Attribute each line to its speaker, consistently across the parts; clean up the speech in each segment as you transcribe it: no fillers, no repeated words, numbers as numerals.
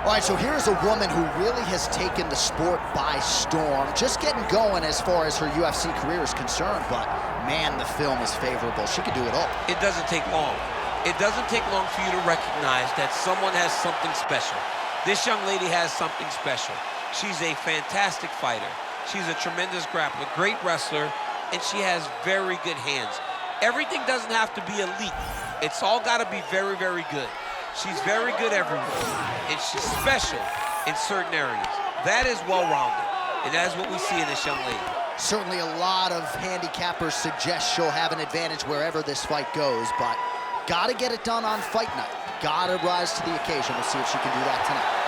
Speaker 1: All right, so here's a woman who really has taken the sport by storm. Just getting going as far as her UFC career is concerned, but man, the film is favorable. She can do it all.
Speaker 2: It doesn't take long. It doesn't take long for you to recognize that someone has something special. This young lady has something special. She's a fantastic fighter. She's a tremendous grappler, great wrestler, and she has very good hands. Everything doesn't have to be elite. It's all got to be very, very good. She's very good everywhere, and she's special in certain areas. That is well-rounded, and that is what we see in this young lady.
Speaker 1: Certainly a lot of handicappers suggest she'll have an advantage wherever this fight goes, but gotta get it done on fight night. Gotta rise to the occasion. We'll see if she can do that tonight.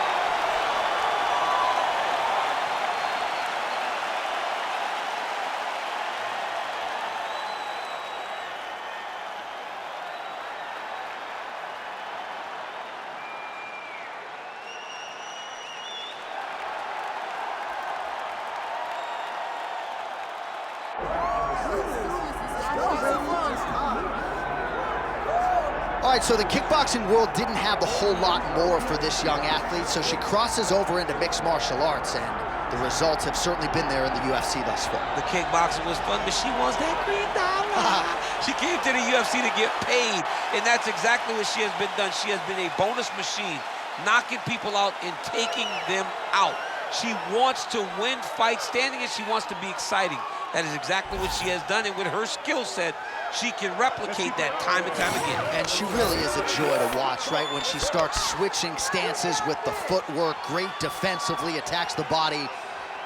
Speaker 1: All right, so the kickboxing world didn't have a whole lot more for this young athlete, so she crosses over into mixed martial arts, and the results have certainly been there in the UFC thus far.
Speaker 2: The kickboxing was fun, but she wants that green dollar. She came to the UFC to get paid, and that's exactly what she has been done. She has been a bonus machine, knocking people out and taking them out. She wants to win fights standing, and she wants to be exciting. That is exactly what she has done, and with her skill set, she can replicate that time and time again.
Speaker 1: And she really is a joy to watch, right? When she starts switching stances with the footwork, great defensively, attacks the body.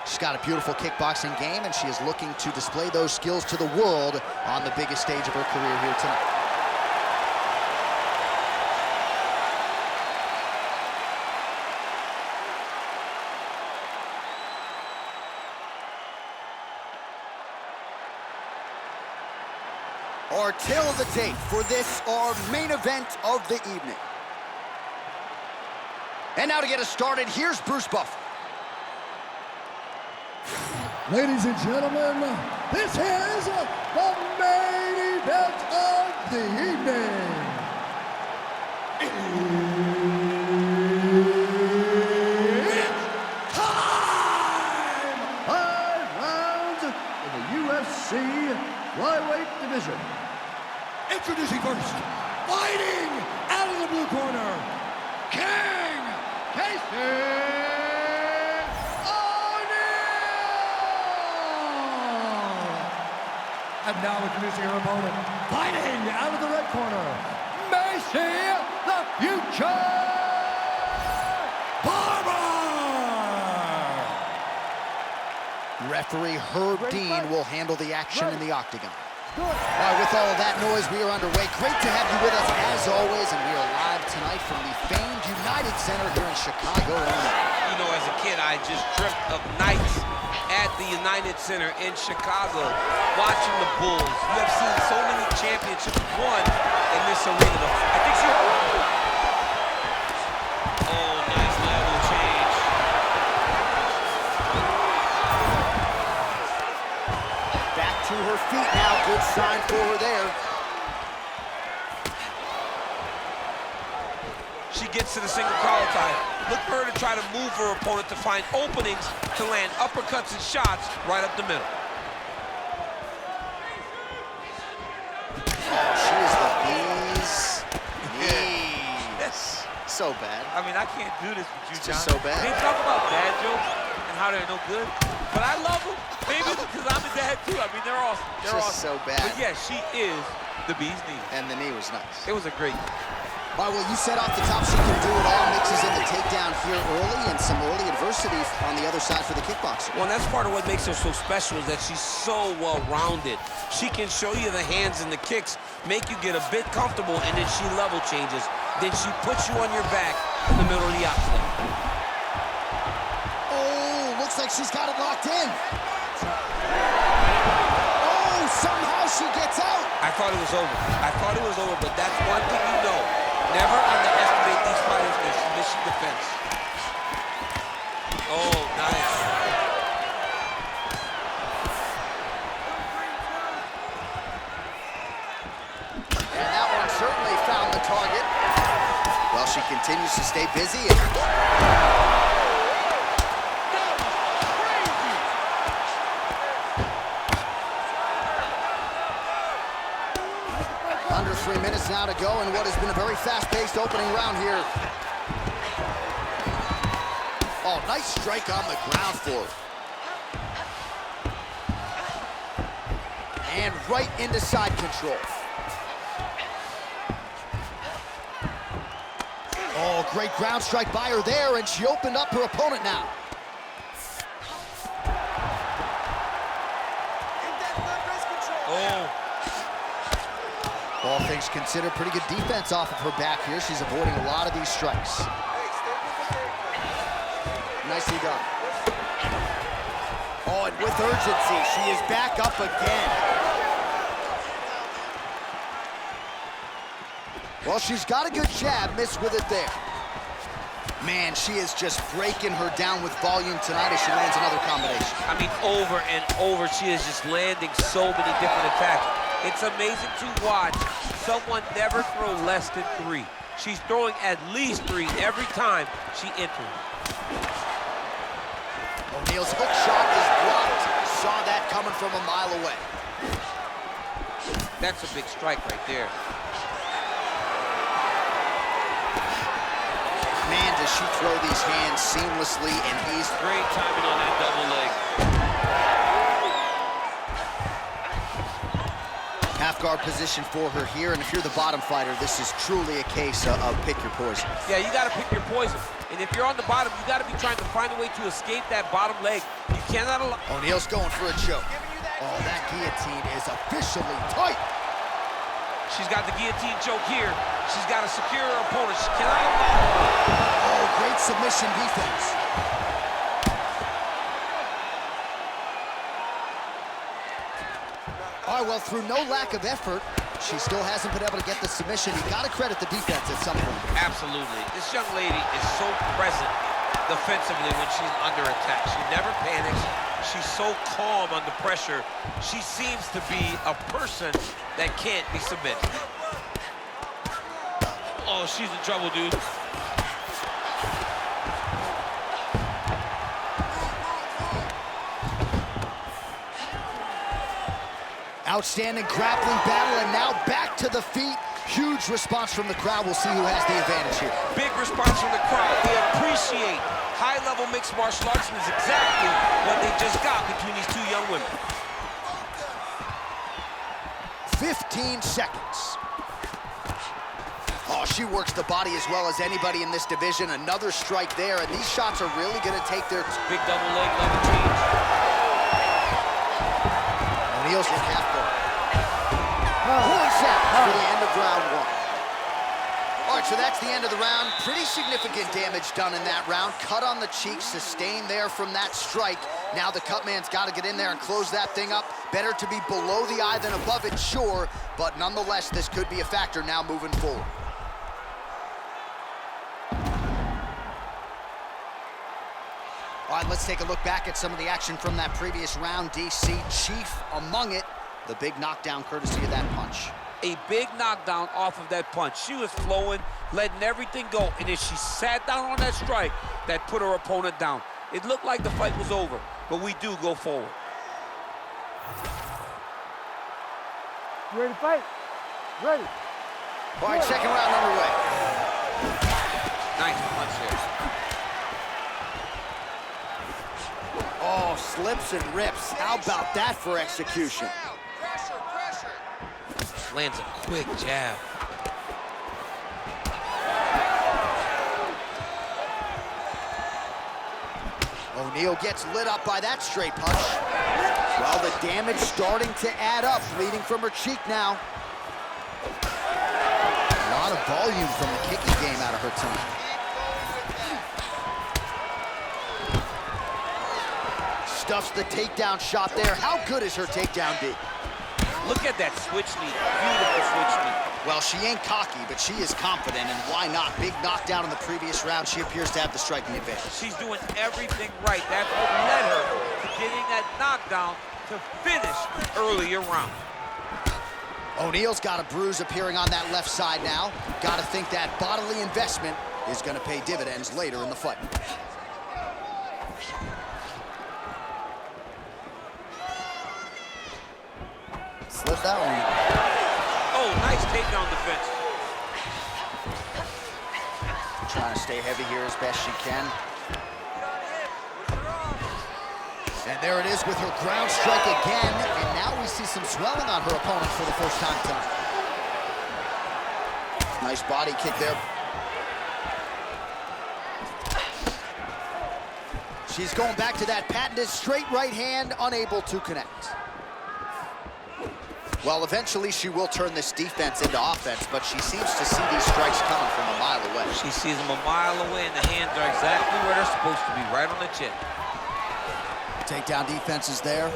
Speaker 1: She's got a beautiful kickboxing game, and she is looking to display those skills to the world on the biggest stage of her career here tonight. Our tale of the tape for this, our main event of the evening. And now to get us started, here's Bruce Buffer.
Speaker 3: Ladies and gentlemen, this is the main event of the evening. It's time! 5 rounds in the UFC flyweight division. Introducing first, fighting out of the blue corner, King Casey O'Neill! And now introducing her opponent, fighting out of the red corner, Maycee the Future Barber!
Speaker 1: Referee Herb Dean will handle the action in the octagon. All right, with all of that noise, we are underway. Great to have you with us as always, and we are live tonight from the famed United Center here in Chicago, Illinois.
Speaker 2: You know, as a kid, I just dreamt of nights at the United Center in Chicago, watching the Bulls. You have seen so many championships won in this arena. I think she... Oh, nice level change.
Speaker 1: Back to her feet now. Good sign for her there.
Speaker 2: She gets to the single collar tie. Look for her to try to move her opponent to find openings to land uppercuts and shots right up the middle.
Speaker 1: Oh, she is the bee's knees.
Speaker 2: Yes.
Speaker 1: So bad.
Speaker 2: I mean, I can't do this with you,
Speaker 1: It's
Speaker 2: John.
Speaker 1: just so bad.
Speaker 2: They talk about dad jokes and how they're no good, but I love them. Maybe it's because I'm a dad too. I mean, they're awesome. They're
Speaker 1: Just
Speaker 2: awesome.
Speaker 1: so bad.
Speaker 2: But yeah, she is the bee's knee.
Speaker 1: And the knee was nice.
Speaker 2: It was a great.
Speaker 1: All right, well, you said off the top she can do it all. Mixes in the takedown here early and some early adversity on the other side for the kickboxer.
Speaker 2: Well, that's part of what makes her so special is that she's so well-rounded. She can show you the hands and the kicks, make you get a bit comfortable, and then she level changes. Then she puts you on your back in the middle of the octagon.
Speaker 1: Oh, looks like she's got it locked in. Oh, somehow she gets out.
Speaker 2: I thought it was over. I thought it was over, but that's one thing you know. Never underestimate these fighters in submission defense. Oh, nice.
Speaker 1: And that one certainly found the target. Well, she can continues to stay busy. And... Under 3 minutes now to go in what has been a very fast-paced opening round here. Oh, nice strike on the ground for her. And right into side control. Oh, great ground strike by her there, and she opened up her opponent now.
Speaker 2: Oh.
Speaker 1: All things considered, pretty good defense off of her back here. She's avoiding a lot of these strikes. Nicely done. Oh, and with urgency, she is back up again. Well, she's got a good jab, missed with it there. Man, she is just breaking her down with volume tonight as she lands another combination.
Speaker 2: I mean, over and over, she is just landing so many different attacks. It's amazing to watch someone never throw less than 3. She's throwing at least 3 every time she enters.
Speaker 1: O'Neill's hook shot is blocked. Saw that coming from a mile away.
Speaker 2: That's a big strike right there.
Speaker 1: Man, does she throw these hands seamlessly and easily.
Speaker 2: Great timing on that double leg.
Speaker 1: Half guard position for her here, and if you're the bottom fighter, this is truly a case of pick your poison.
Speaker 2: Yeah, you gotta pick your poison. And if you're on the bottom, you gotta be trying to find a way to escape that bottom leg. You cannot allow...
Speaker 1: O'Neill's going for a choke. Oh, that guillotine is officially tight.
Speaker 2: She's got the guillotine choke here. She's got to secure her opponent. She cannot allow...
Speaker 1: Oh, great submission defense. All right, well, through no lack of effort, she still hasn't been able to get the submission. You got to credit the defense at some point.
Speaker 2: Absolutely. This young lady is so present defensively when she's under attack. She never panics. She's so calm under pressure. She seems to be a person that can't be submitted. Oh, she's in trouble, dude.
Speaker 1: Outstanding grappling battle, and now back to the feet. Huge response from the crowd. We'll see who has the advantage here.
Speaker 2: Big response from the crowd. They appreciate high-level mixed martial arts, and is exactly what they just got between these 2 young women.
Speaker 1: 15 seconds. Oh, she works the body as well as anybody in this division. Another strike there, and these shots are really going to take their...
Speaker 2: Big double leg, level change.
Speaker 1: O'Neill's in half guard. Points out for the end of round 1. All right, so that's the end of the round. Pretty significant damage done in that round. Cut on the cheek, sustained there from that strike. Now the cut man's got to get in there and close that thing up. Better to be below the eye than above it, sure, but nonetheless, this could be a factor now moving forward. All right, let's take a look back at some of the action from that previous round. DC, chief among it, the big knockdown courtesy of that punch.
Speaker 2: A big knockdown off of that punch. She was flowing, letting everything go, and if she sat down on that strike, that put her opponent down. It looked like the fight was over, but we do go forward.
Speaker 4: You ready to fight? Ready.
Speaker 1: All right, second round underway.
Speaker 2: Nice punch there.
Speaker 1: Oh, slips and rips. How about that for execution?
Speaker 2: Lands a quick jab.
Speaker 1: O'Neill gets lit up by that straight punch. Well, the damage starting to add up, bleeding from her cheek now. A lot of volume from the kicking game out of her tonight. Stuffs the takedown shot there. How good is her takedown, D?
Speaker 2: Look at that switch knee. Beautiful switch knee.
Speaker 1: Well, she ain't cocky, but she is confident, and why not? Big knockdown in the previous round. She appears to have the striking advantage.
Speaker 2: She's doing everything right. That's what led her to getting that knockdown to finish the earlier round.
Speaker 1: O'Neill's got a bruise appearing on that left side now. Got to think that bodily investment is going to pay dividends later in the fight. Slip that one.
Speaker 2: Oh, nice takedown defense.
Speaker 1: Trying to stay heavy here as best she can. And there it is with her ground strike again. And now we see some swelling on her opponent for the first time tonight. Nice body kick there. She's going back to that patented straight right hand, unable to connect. Well, eventually she will turn this defense into offense, but she seems to see these strikes coming from a mile away.
Speaker 2: She sees them a mile away, and the hands are exactly where they're supposed to be, right on the chin.
Speaker 1: Takedown defense is there.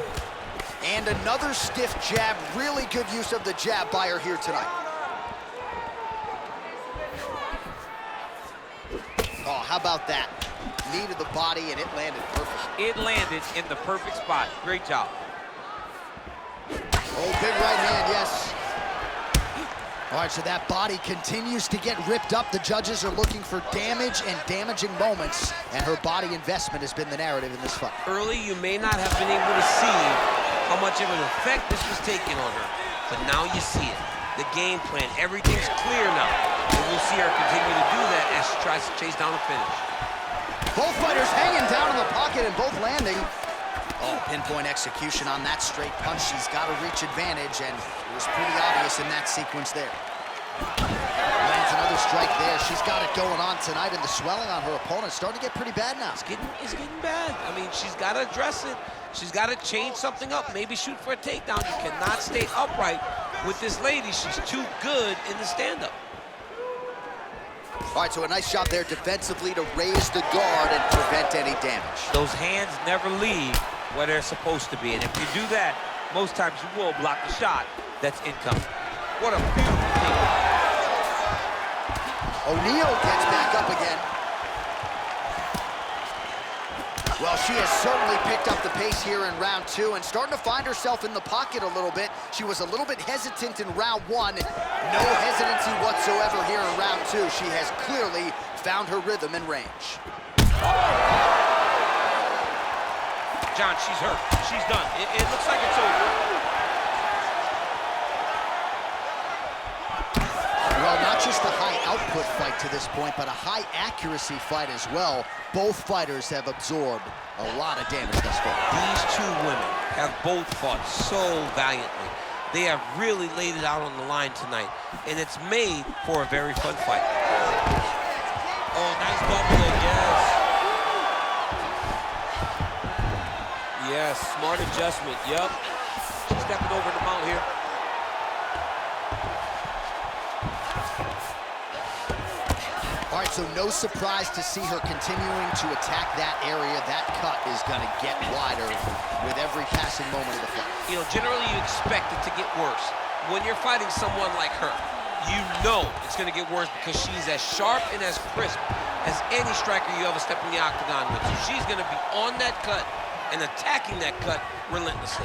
Speaker 1: And another stiff jab. Really good use of the jab by her here tonight. Oh, how about that? Knee to the body, and it landed perfect.
Speaker 2: It landed in the perfect spot. Great job.
Speaker 1: Oh, big right hand, yes. All right, so that body continues to get ripped up. The judges are looking for damage and damaging moments, and her body investment has been the narrative in this fight.
Speaker 2: Early, you may not have been able to see how much of an effect this was taking on her, but now you see it. The game plan, everything's clear now, and we'll see her continue to do that as she tries to chase down a finish.
Speaker 1: Both fighters hanging down in the pocket and both landing. Oh, pinpoint execution on that straight punch. She's got a reach advantage, and it was pretty obvious in that sequence there. Lands another strike there. She's got it going on tonight, and the swelling on her opponent is starting to get pretty bad now.
Speaker 2: It's getting bad. I mean, she's got to address it. She's got to change something up. Maybe shoot for a takedown. You cannot stay upright with this lady. She's too good in the stand-up.
Speaker 1: All right, so a nice shot there defensively to raise the guard and prevent any damage.
Speaker 2: Those hands never leave where they're supposed to be, and if you do that, most times you will block the shot that's incoming. What a beautiful thing.
Speaker 1: O'Neal gets back up again. Well, she has certainly picked up the pace here in round two and starting to find herself in the pocket a little bit. She was a little bit hesitant in round one. No hesitancy whatsoever here in round two. She has clearly found her rhythm and range.
Speaker 2: John, she's hurt. She's done. It looks like it's over.
Speaker 1: Well, not just a high output fight to this point, but a high accuracy fight as well. Both fighters have absorbed a lot of damage thus far.
Speaker 2: These two women have both fought so valiantly. They have really laid it out on the line tonight, and it's made for a very fun fight. Oh, nice double leg, yes. Yes, smart adjustment, yep. She's stepping over the mount here.
Speaker 1: All right, so no surprise to see her continuing to attack that area. That cut is going to get wider with every passing moment of the fight.
Speaker 2: You know, generally you expect it to get worse. When you're fighting someone like her, you know it's going to get worse because she's as sharp and as crisp as any striker you ever step in the octagon with. So she's going to be on that cut and attacking that cut relentlessly.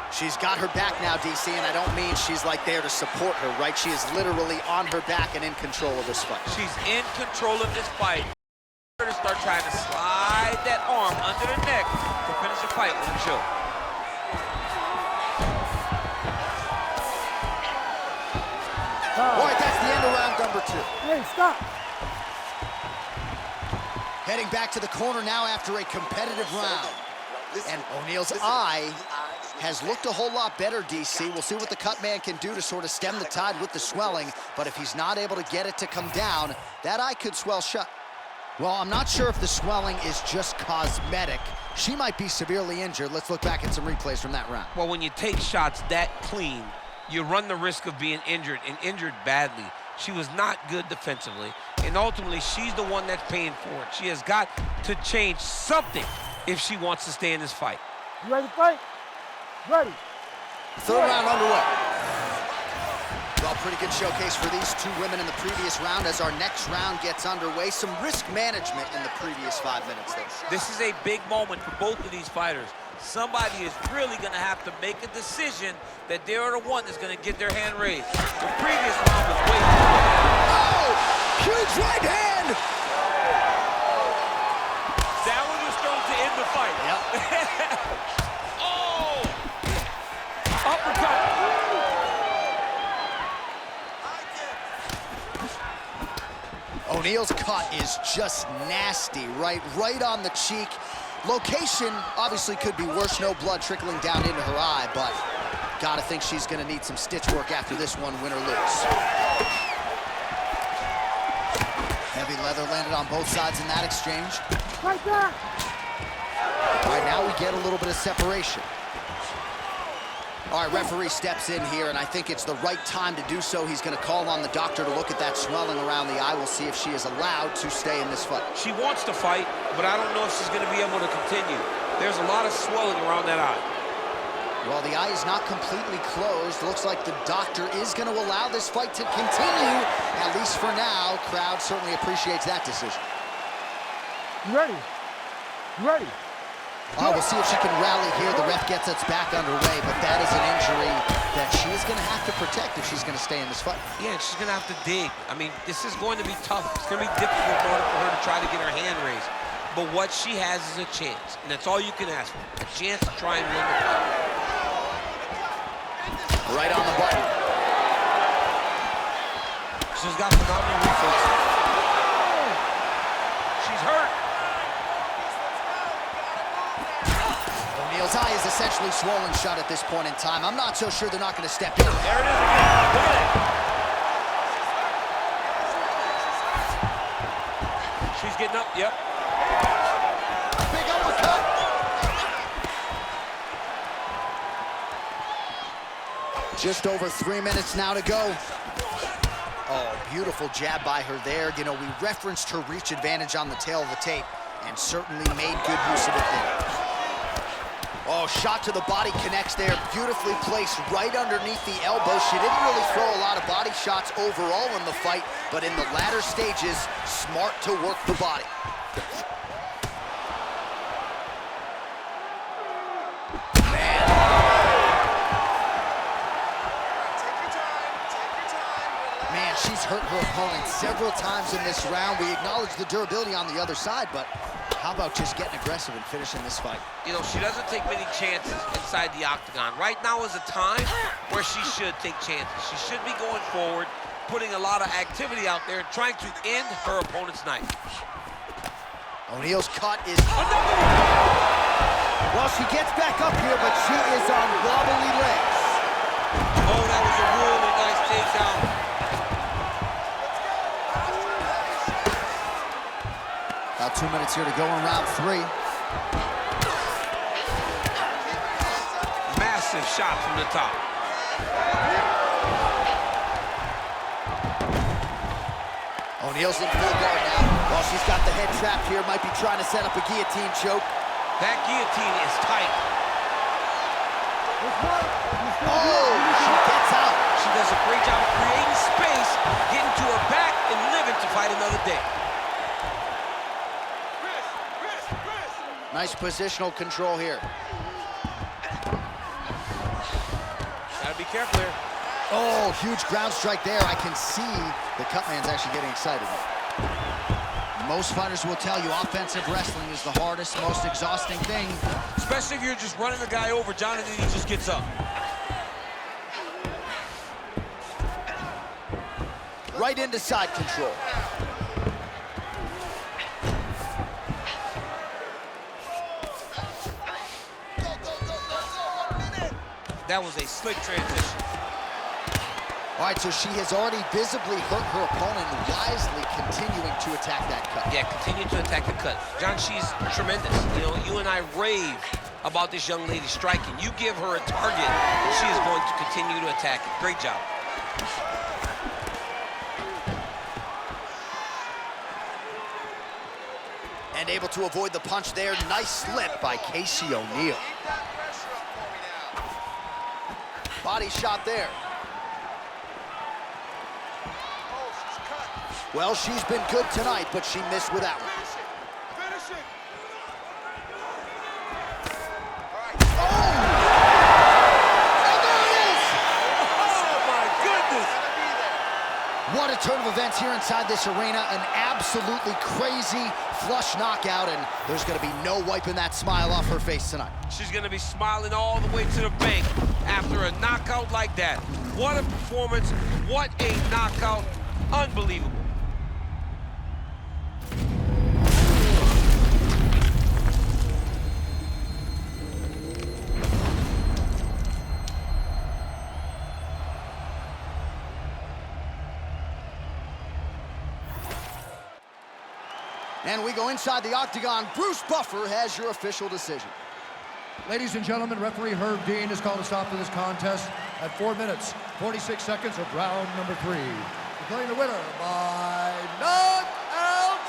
Speaker 1: She's got her back now, DC, and I don't mean she's like there to support her, right? She is literally on her back and in control of this fight.
Speaker 2: She's in control of this fight. Her to start trying to slide that arm under the neck to finish the fight with a choke.
Speaker 1: All right, that's the end of round number two.
Speaker 4: Hey, stop.
Speaker 1: Heading back to the corner now after a competitive round. And O'Neal's eye has looked a whole lot better, DC. We'll see what the cut man can do to sort of stem the tide with the swelling, but if he's not able to get it to come down, that eye could swell shut. Well, I'm not sure if the swelling is just cosmetic. She might be severely injured. Let's look back at some replays from that round.
Speaker 2: Well, when you take shots that clean, you run the risk of being injured, and injured badly. She was not good defensively, and ultimately, she's the one that's paying for it. She has got to change something if she wants to stay in this fight.
Speaker 4: You ready to fight? Ready.
Speaker 1: Third round underway. Well, pretty good showcase for these two women in the previous round. As our next round gets underway, some risk management in the previous 5 minutes there.
Speaker 2: This is a big moment for both of these fighters. Somebody is really going to have to make a decision that they're the one that's going to get their hand raised. The previous round was way too bad.
Speaker 1: Oh! Huge right hand!
Speaker 2: That one was thrown to end the fight.
Speaker 1: Yep.
Speaker 2: Oh! Uppercut.
Speaker 1: O'Neill's cut is just nasty, right on the cheek. Location obviously could be worse, no blood trickling down into her eye, but gotta think she's gonna need some stitch work after this one, win or lose. Heavy leather landed on both sides in that exchange.
Speaker 4: Right there.
Speaker 1: All right, now we get a little bit of separation. All right, referee steps in here, and I think it's the right time to do so. He's gonna call on the doctor to look at that swelling around the eye. We'll see if she is allowed to stay in this fight.
Speaker 2: She wants to fight, but I don't know if she's going to be able to continue. There's a lot of swelling around that eye.
Speaker 1: Well, the eye is not completely closed. Looks like the doctor is going to allow this fight to continue, at least for now. Crowd certainly appreciates that decision.
Speaker 4: You ready? You ready?
Speaker 1: Oh, we'll see if she can rally here. The ref gets us back underway, but that is an injury that she is going to have to protect if she's going to stay in this fight.
Speaker 2: Yeah, and she's going to have to dig. I mean, this is going to be tough. It's going to be difficult in order for her to try to get her hand raised. But what she has is a chance, and that's all you can ask for, a chance to try and win the fight.
Speaker 1: Right on the button.
Speaker 2: She's got phenomenal reflexes. She's hurt.
Speaker 1: O'Neill's eye is essentially swollen shut at this point in time. I'm not so sure they're not going to step in.
Speaker 2: There it is again. Look at it. She's getting up. Yep.
Speaker 1: Big uppercut. Just over 3 minutes now to go. Oh, beautiful jab by her there. You know, we referenced her reach advantage on the tail of the tape and certainly made good use of it there. Oh, shot to the body connects there. Beautifully placed right underneath the elbow. She didn't really throw a lot of body shots overall in the fight, but in the latter stages, smart to work the body. Man, she's hurt her opponent several times in this round. We acknowledge the durability on the other side, but how about just getting aggressive and finishing this fight?
Speaker 2: You know, she doesn't take many chances inside the octagon. Right now is a time where she should take chances. She should be going forward, putting a lot of activity out there, trying to end her opponent's night.
Speaker 1: O'Neill's cut is... Well, she gets back up here, but she is on wobbly legs.
Speaker 2: Oh, that was a really nice takedown.
Speaker 1: About 2 minutes here to go in round 3.
Speaker 2: Massive shot from the top.
Speaker 1: O'Neill's in full guard now. Well, she's got the head trapped here. Might be trying to set up a guillotine choke.
Speaker 2: That guillotine is tight.
Speaker 1: Oh, she gets out.
Speaker 2: She does a great job of creating space, getting to her back, and living to fight another day.
Speaker 1: Nice positional control here.
Speaker 2: Gotta be careful here.
Speaker 1: Oh, huge ground strike there. I can see the cut man's actually getting excited. Most fighters will tell you offensive wrestling is the hardest, most exhausting thing.
Speaker 2: Especially if you're just running the guy over, Jonathan, he just gets up.
Speaker 1: Right into side control.
Speaker 2: That was a slick transition.
Speaker 1: All right, so she has already visibly hurt her opponent, wisely continuing to attack that cut.
Speaker 2: Yeah, continue to attack the cut. John, she's tremendous. You know, you and I rave about this young lady striking. You give her a target, and she is going to continue to attack it. Great job.
Speaker 1: And able to avoid the punch there. Nice slip by Maycee O'Neill. Body shot there. Well, she's been good tonight, but she missed with that one. Oh! And there it is!
Speaker 2: Oh, my goodness!
Speaker 1: What a turn of events here in inside this arena, an absolutely crazy flush knockout, and there's gonna be no wiping that smile off her face tonight.
Speaker 2: She's gonna be smiling all the way to the bank after a knockout like that. What a performance, what a knockout, unbelievable.
Speaker 1: And we go inside the octagon. Bruce Buffer has your official decision.
Speaker 3: Ladies and gentlemen, referee Herb Dean has called a stop to this contest at 4 minutes, 46 seconds of round number 3. Declaring the winner by knockout,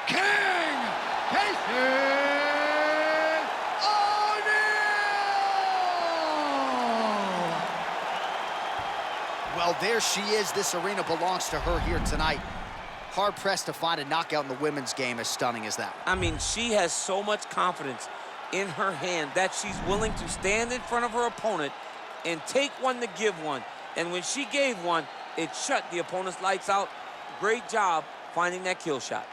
Speaker 3: King Maycee Barber.
Speaker 1: Well, there she is. This arena belongs to her here tonight. Hard-pressed to find a knockout in the women's game as stunning as that.
Speaker 2: I mean, she has so much confidence in her hand that she's willing to stand in front of her opponent and take one to give one. And when she gave one, it shut the opponent's lights out. Great job finding that kill shot.